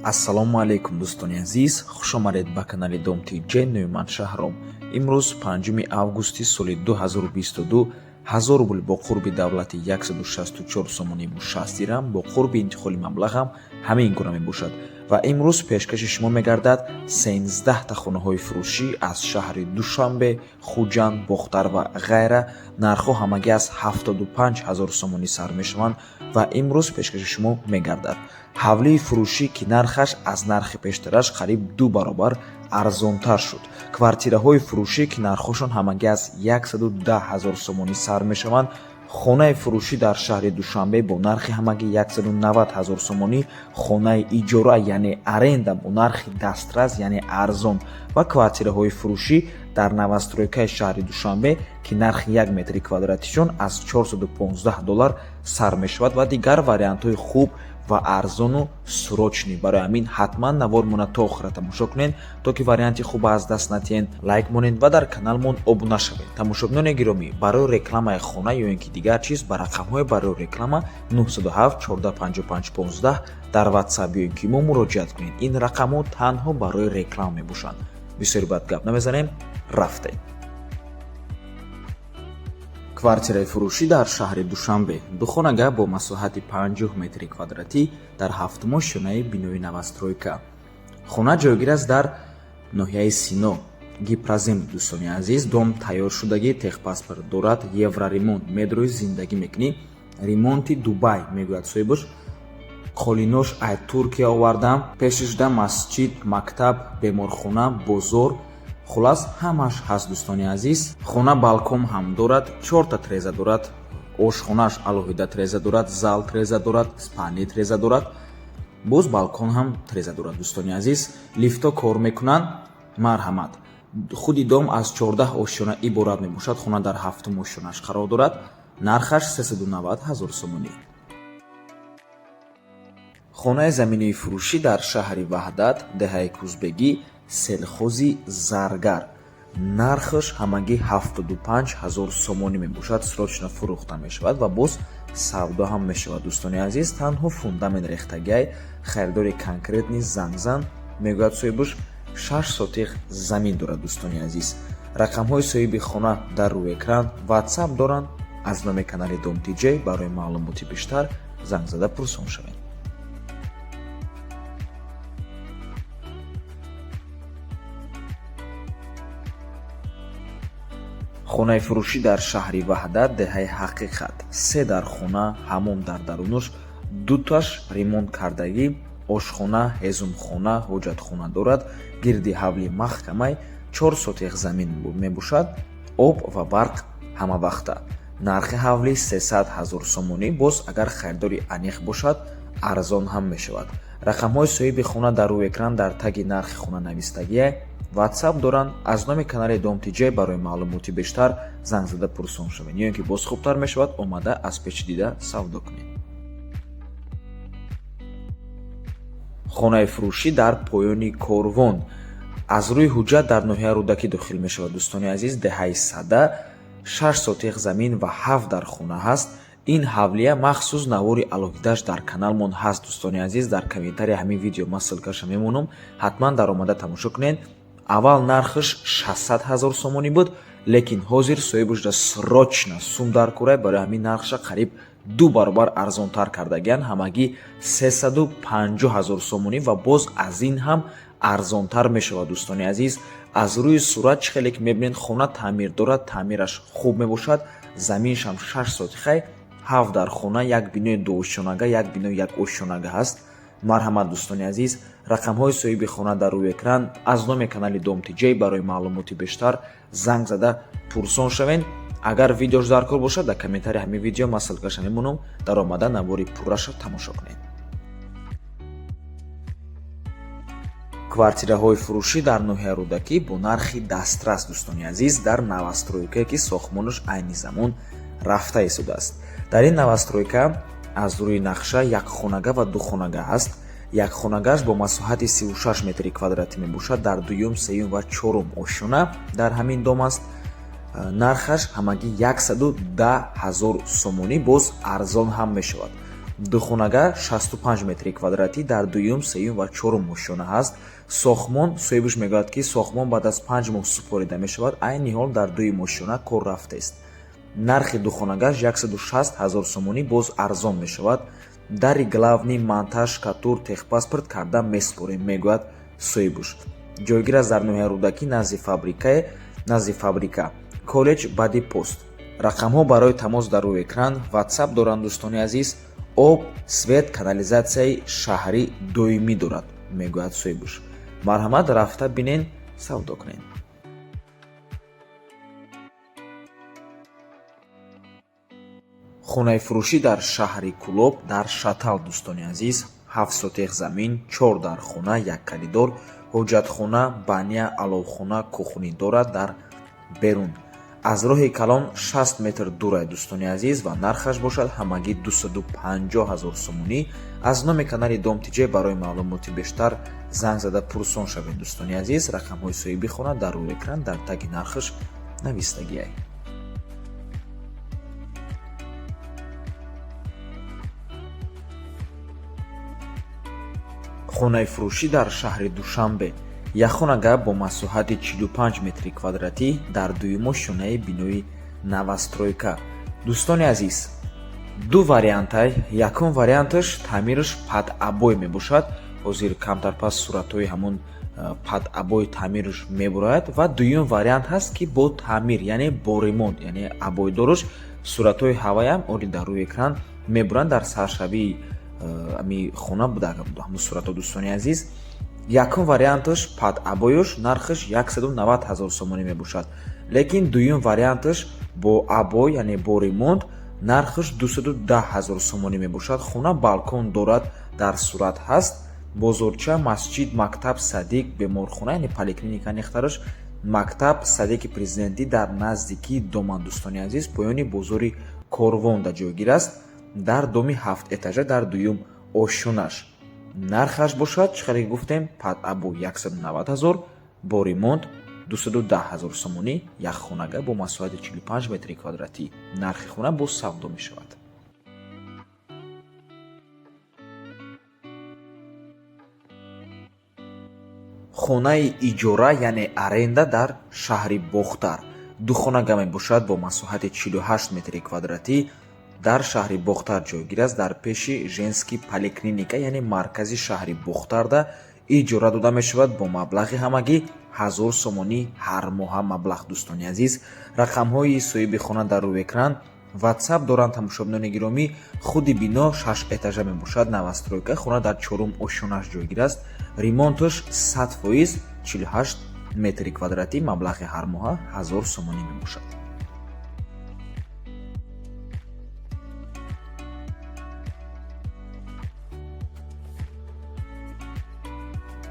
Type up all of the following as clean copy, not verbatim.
ассалому алайкум дӯстони азиз, хушомадед ба канали Dom.tj. Нӯман Шаҳром. Имрӯз 5 августи соли 2022 1000 рубл бо қурби давлати 164 сомонӣ бо 60 дирҳам бо қурби интиқоли маблағам ҳамин гуна мебошад ва имрӯз пешкаши шумо мегардад 13 хонаҳои фурӯшӣ аз шаҳри Душанбе, Хуҷанд, Бохтар ва ғайра. нархҳо ҳамагӣ аз 75 000 сомонӣ сар мешаванд ва имрӯз пешкаши шумо мегардад ҳавлии фурӯшӣ ки нархаш аз нархи пештараш қариб 2 баробар арзонтар шуд. Квартираҳои фурӯшӣ ки нархҳошон ҳамагӣ аз 110 000 сомонӣ сар мешаванд. хонаи фурӯшӣ дар шаҳри Душанбе бо нархи ҳамагӣ 190 000 сомонӣ, хонаи иҷора яъне аренда бо нархи дастрас яъне арзон ва квартираҳои фурӯшӣ дар навастройкаи шаҳри Душанбе ки нархи 1 метри квадратишон аз $415 сар мешавад ва дигар вариантҳои хуб ва арзону срочни. Барои ҳамин ҳатман навормона то охира тамошо кунед, то ки варианти хуба аз даст натиҳед. Лайк монед ва дар каналмон обуна шавед. Тамошобинони гиромӣ, барои рекламаи хона ё ин ки дигар чиз ба рақамҳои барои реклама 907 1455 15 дар WhatsApp ё ин ки мо муроҷиат кунед. Ин рақамҳо танҳо барои реклама мебошанд. Бисёри бад гап намезанем, рафтем. Квартираи фурӯшӣ дар шаҳри Душанбе, духонага бо масоҳати 50 метри квадратӣ дар 7 шонаи бинои навастройка. Хона ҷойгир аст дар ноҳияи Сино, Гипрозем. Дӯстони азиз, дом тайёршудагӣ техпаспорт дорад, евроремонт, медрои зиндагӣ мекунӣ, ремонти Дубай мегӯяд соҳибаш. Қолинош ай Туркия овардам, пешишда масҷид, мактаб, беморхона, бозор, хулас ҳамаш ҳаст. Дӯстони азиз, хона балкон ҳам дорад, 4 треза дорад, ошхонааш алоҳида треза дорад, зал треза дорад, спальни треза дорад, боз балкон ҳам треза дорад. Дӯстони азиз, лифто кор мекунанд. Марҳамат, худи дом аз 14 ошёна иборат мебошад. хона дар 7 ошёнааш қарор дорад. нархаш 390 000 сомонӣ. хонаи заминии фурӯшӣ дар шаҳри Ваҳдат, деҳаи Кузбегӣ, селхози Заргар. нархаш ҳамагӣ 75 000 сомонӣ мебошад. срочно фурӯхта мешавад ва боз савдо ҳам мешавад. дӯстони азиз, танҳо фундамент рехтагиай, харидори конкретни зангзан мегӯяд соҳибаш 6 сотиқ замин дорад. дӯстони азиз, рақамҳои соҳиби хона дар рӯи экран WhatsApp доранд. аз номи канали Dom.tj барои маълумоти бештар занг зада пурсон шавед. хонаи фурӯшӣ дар шаҳри Ваҳдат, деҳаи Ҳақиқат. 3 дар хона, ҳамом дар дарунаш, 2таш ремонт кардагӣ, ошхона, ҳезумхона, ҳоҷатхона дорад. гирди ҳавли маҳкамай 4 сотиқ замин мебошад. об ва барқ ҳамавақта. нархи ҳавли 300 000 сомонӣ. боз агар харидори аниқ бошад, арзон ҳам мешавад. рақамҳои соҳиби хона дар рӯи экран дар таги нархи хона навистагиай, WhatsApp доранд. аз номи канали Dom.tj барои маълумоти бештар занг зада пурсон шавед ё ин ки боз хубтар мешавад омада аз печи дида савдо кунед. хонаи фурӯшӣ дар поёни Корвон, аз рӯи ҳуҷҷат дар ноҳия Рӯдакӣ дохил мешавад. дӯстони азиз, деҳаи Сада, 6 сотиқ замин ва 7 дар хона ҳаст. ин ҳавлия махсус навори алоҳидааш дар каналмон ҳаст. дӯстони азиз, дар комментария ҳамин видео ман ссилкаша мемонам, ҳатман дар омада тамошо кунед. аввал нархаш 600 000 сомонӣ буд, лекин ҳозир соҳибаш да срочно сум дар кора, барои ҳамин нархаша қариб 2 баробар арзонтар кардагиан, ҳамагӣ 350 000 сомонӣ ва боз аз ин ҳам арзонтар мешавад. дӯстони азиз, аз рӯи сурат чӣ хеле ки мебинед хона таъмир дорад, таъмираш хуб мебошад. заминшам 6 сотиқай, 7 дар хона, як бинои 2 ошёнага, як бинои 1 ошёнага ҳаст. марҳамат дӯстони азиз, рақамҳои соҳиби хона дар рӯи экран. аз номи канали Dom.tj барои маълумоти бештар занг зада пурсон шавед. агар видеош заркор бошад, дар комментария ҳамин видео ман ссилкаша мемонам, дар омада навори пурраша тамошо кунед. квартираҳои фурӯшӣ дар ноҳияи Рӯдакӣ бо нархи дастрас. дӯстони азиз, дар навастройкае ки сохтмонаш айни замон рафта истодааст. дар ин навастройка аз рӯи нақша якхонага ва духонага ҳаст. якхонагаш бо масоҳати 36 метри квадратӣ мебошад. дар дуюм, сеюм ва чорум ошёна дар ҳамин дом аст. нархаш ҳамагӣ 110 000 сомонӣ, боз арзон ҳам мешавад. духонага 65 метри квадратӣ дар дуюм, сеюм ва чорум мошина ҳаст. сохмон соҳибаш мегӯяд ки сохмон баъд аз 5 моҳ супорида мешавад. айни ҳол дар дуи мошина кор рафтааст. нархи духонагаш 160 000 сомонӣ боз арзон мешавад. дари главни монтаж катур техпаспорт карда меспорем, мегӯяд соҳибаш. ҷойгир аст дар ноҳияи рӯдакӣ назди фабрика коллеҷ баъди пост. рақамҳо барои тамос дар рӯи экран. ватсап доранд дӯстони азиз. об, свет, канализатсияи шаҳрӣ доимӣ дорад, мегӯяд соҳибаш. марҳамат, рафта бинен, савдо кунед. хонаи фурӯшӣ дар шаҳри Кӯлоб дар Шатал дӯстони азиз. 7 сотех замин, 4 дар хона, 1 коридор, ҳоҷатхона, баня, аловхона, кухни дорад дар берун. аз роҳи калон 60 метр дурай дӯстони азиз ва нархаш бошад ҳамагӣ 250 000 сомонӣ. аз номи канали Домтиҷе барои маълумоти бештар занг зада пурсон шавед дӯстони азиз. рақамҳои соҳиби хона дар рӯи экран дар таги нархаш навистагиай. хонаи фурӯшӣ дар шаҳри Душанбе. як хонага бо масоҳати 45 метри квадратӣ дар дуюмошонаи бинои новостройка. дӯстони азиз, ду вариантай. якум варианташ таъмираш падъабой мебошад. ҳозир камтар пас суратҳои ҳамон падъабои таъмираш мебарояд. ва дуюм вариант ҳаст ки бо таъмир, яъне бо ремонт, яъне абойдораш. суратҳои ҳаваям оли дар рӯи экран мебуранд дар саршавии ами хона ҳамун суратҳо дӯстони азиз. якум варианташ падъабоёш нархаш 190 000 сомонӣ мебошад. лекин дуюм варианташ бо абой, яъне бо ремонт, нархаш 210 000 сомонӣ мебошад. хона балкон дорад, дар сурат ҳаст. бозорча, масҷид, мактаб, садиқ, беморхона, яъне поликлиника нехтараш, мактаб, садиқи президентӣ дар наздикии доман дӯстони азиз. поёни бозори корвонда ҷойгир аст. дар доми 7 этажа дар дуюм ошонаш. нархаш бошад чӣ қадар гуфтем, падъабой 190 000, бо ремонт 210 000 сомонӣ. як хонага бо масоҳати 45 метри квадратӣ. нархи хона боз савдо мешавад. хонаи иҷора, яъне аренда дар шаҳри Бохтар. ду хонага мебошад бо масоҳати 48 метри квадратӣ. дар шаҳри Бохтар ҷойгир аст, дар пеши женский поликлиника, яъне маркази шаҳри Бохтарда иҷора дода мешавад бо маблағи ҳамагӣ 1000 сомонӣ ҳар моҳа маблағ дӯстони азиз. рақамҳои соҳиби хона дар рӯи экран. ватсап доранд тамошобинони гиромӣ. худи бино 6 этажа мебошад, новостройка. хона дар чорум ошонаш ҷойгир аст. ремонташ 100%, 48 метри квадратӣ, маблағи ҳар моҳа 1000 сомонӣ мебошад.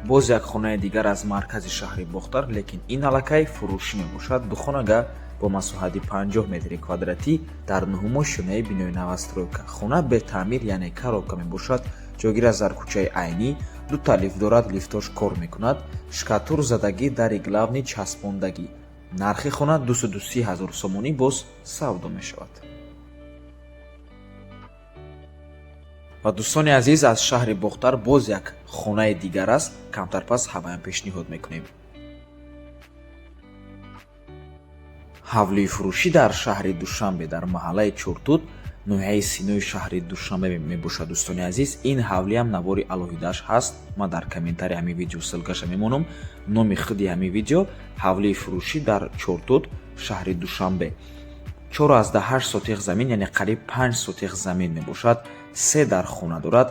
боз як хонаи дигар аз маркази шаҳри Бохтар, лекин ин аллакай фурӯшӣ мебошад. ду хонага бо масоҳати 50 метри квадратӣ дар нуҳумошонаи бинои новостройка. хона бетаъмир, яъне коробка мебошад. ҷойгир аст дар кӯчаи айнӣ. дута лифт дорад, лифтош кор мекунад. шкатур задагӣ, дари главни часпондагӣ. нархи хона 230 000 сомонӣ боз савдо мешавад. ва дӯстони азиз, аз шаҳри Бохтар боз як хонаи дигар аст. камтар пас ҳаваям пешниҳод мекунем. ҳавлии фурӯшӣ дар шаҳри Душанбе дар маҳаллаи Чортут, ноҳияи синои шаҳри Душанбе мебошад дӯстони азиз. ин ҳавлиам навори алоҳидааш ҳаст. ман дар комментари ҳамин видео ссилкаша мемонам. номи худи ҳамин видео ҳавлии фурӯшӣ дар Чортут, шаҳри Душанбе. 4,8 сотех замин, яъне қариб 5 сотех замин мебошад. 3 дар хона дорад.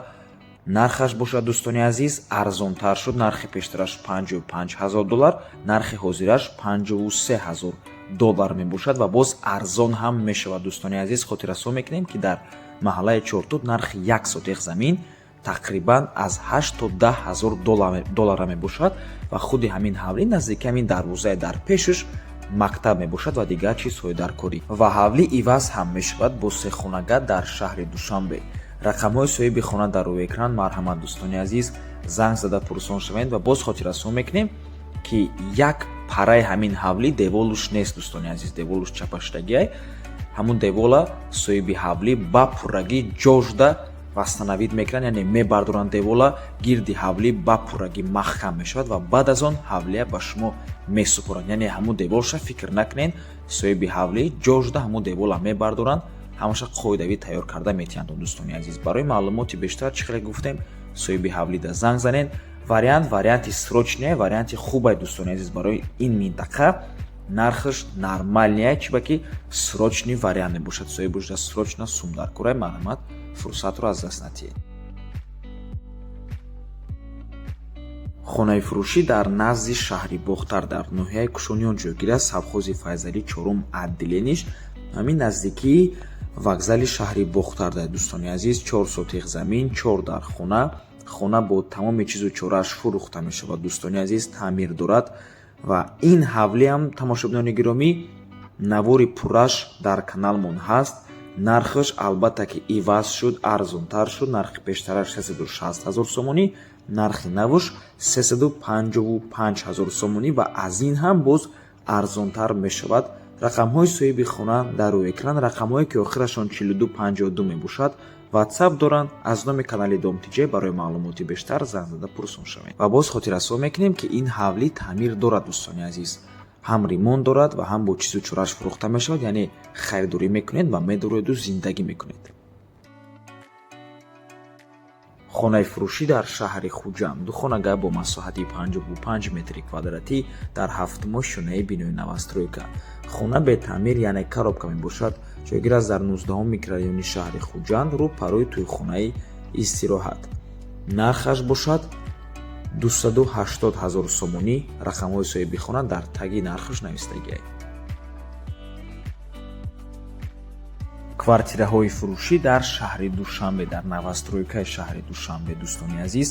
нархаш бошад дӯстони азиз арзонтар шуд. нархи пештараш $55,000, нархи ҳозираш $53,000 мебошад ва боз арзон ҳам мешавад дӯстони азиз. хотиррасо мекунем ки дар маҳаллаи Чортут нархи 1 сотех замин тақрибан аз 8 то $10,000 мебошад ва худи ҳамин ҳавлӣ наздики ҳамин дарвозаи дар пешаш мактаб мебошад ва дигар чизҳои дар корӣ. ва ҳавлӣ иваз ҳам мешавад бо сехонага дар шаҳри Душанбе. рақамҳои соҳиби хона дар рӯи экран. марҳамат дӯстони азиз, занг зада пурсон шавед ва боз хотиррасо мекунем ки як параи ҳамин ҳавлӣ деволуш нест дӯстони азиз. деволуш чапаштагиай ҳамун девола соҳиби ҳавлӣ ба пуррагӣ ҷошда واستنوید میکنن یعنی میبردارن دیولا گیردی حولی با پورگی محکم میشود و بعد از آن حولیه به شما میسپرن. یعنی همون دیولش فکر نکنین صاحب حولی جوجده همون دیولا میبردارن ҳамаша қоидави тайёр карда метиҳанд. дӯстони азиз, барои маълумоти бештар чӣ хеле гуфтем соҳиби ҳавлида занг занед. варианти срочния варианти хубай дӯстони азиз барои ин минтақа нархаш нормалния чӣ ба ки срочни вариант мебошад. соҳибушда срочна сум дар кораи маълумат фурсатро аз даст натиҳед. хонаи фурӯшӣ дар назди шаҳри бохтар дар ноҳияи кушониён ҷойгир аст. савхози файзалӣ чорум аддилениш ҳамин наздикии вокзали шаҳри бохтар дар дӯстони азиз 4 сотиқ замин 4 дар хона бо тамоми чизу чорааш фурӯхта мешавад. дӯстони азиз таъмир дорад ва ин ҳавлиам тамошобинони гиромӣ навори пурраш дар каналмон ҳаст. нархаш албатта ки иваз шуд, арзонтар шуд. нархи пештараш 360 000 сомонӣ, нархи навуш 355 000 сомонӣ ва аз ин ҳам боз арзонтар мешавад. рақамҳои соҳиби хона дар рӯи экран, рақамҳое ки охирашон 4252 мебошад. ватсап доранд. аз номи канали домтиҷе барои маълумоти бештар занг зада пурсон шавед. ва боз хотиррасо мекунем ки ин ҳавлӣ таъмир дорад дӯстони азиз, ҳам ремонт дорад ва ҳам бо чизу чорааш фурӯхта мешавад. яъне харидорӣ мекунед ва медороеду зиндагӣ мекунед. хонаи фурӯшӣ дар шаҳри хуҷанд. духонага бо масоҳати 55 метри квадратӣ дар 7 шонаи бинои новостройка. хона бетаъмир яъне коробка мебошад. ҷойгир аст дар 19 микрорайони шаҳри хуҷанд рӯ парои тӯйхонаи истироҳат. нархаш бошад 280 000 сомонӣ. рақамҳои соҳиби хона дар таги нархаш навистагиаст. квартираҳои фурӯшӣ дар шаҳри душанбе дар новостройкаи шаҳри душанбе дӯстони азиз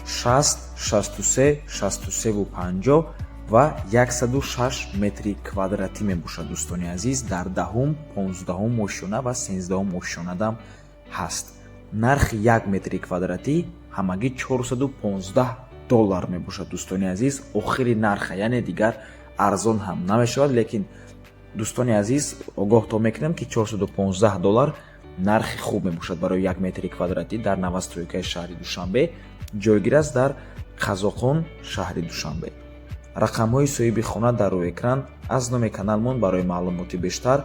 60 63 63 50 ва 106 метри квадратӣ мебошад. дӯстони азиз дар 10, 15 ошона ва 13 ошонадам ҳаст. нархи 1 метри квадратӣ ҳамагӣ $415 мебошад. дӯстони азиз охири нарха, яъне дигар арзон ҳам намешавад. лекин дӯстони азиз огоҳто мекунем ки $415 нархи хуб мебошад барои 1 метри квадратӣ дар новостройкаи шаҳри душанбе. ҷойгир аст дар қазоқон шаҳри душанбе. рақамҳои соҳиби хона дар рӯи экран. аз номи каналмон барои маълумоти бештар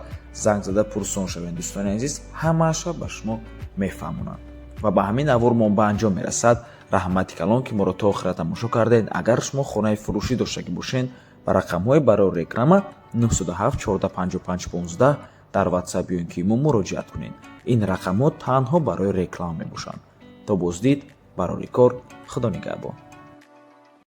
занг зада пурсон шавед. дӯстони азиз ҳамааша ба шумо мефаҳмонанд. ва ба ҳамин авормон ба анҷом мерасад. раҳмати калон ки моро то охира тамошо кардед. агар шумо хонаи фурӯшӣ доштагӣ бошед ба рақамҳои барои реклама 907 455 15 дар ватсап ё инкимо муроҷиат кунед. ин рақамҳо танҳо барои реклама мебошанд. то боздид барори кор. худо нигаҳбон.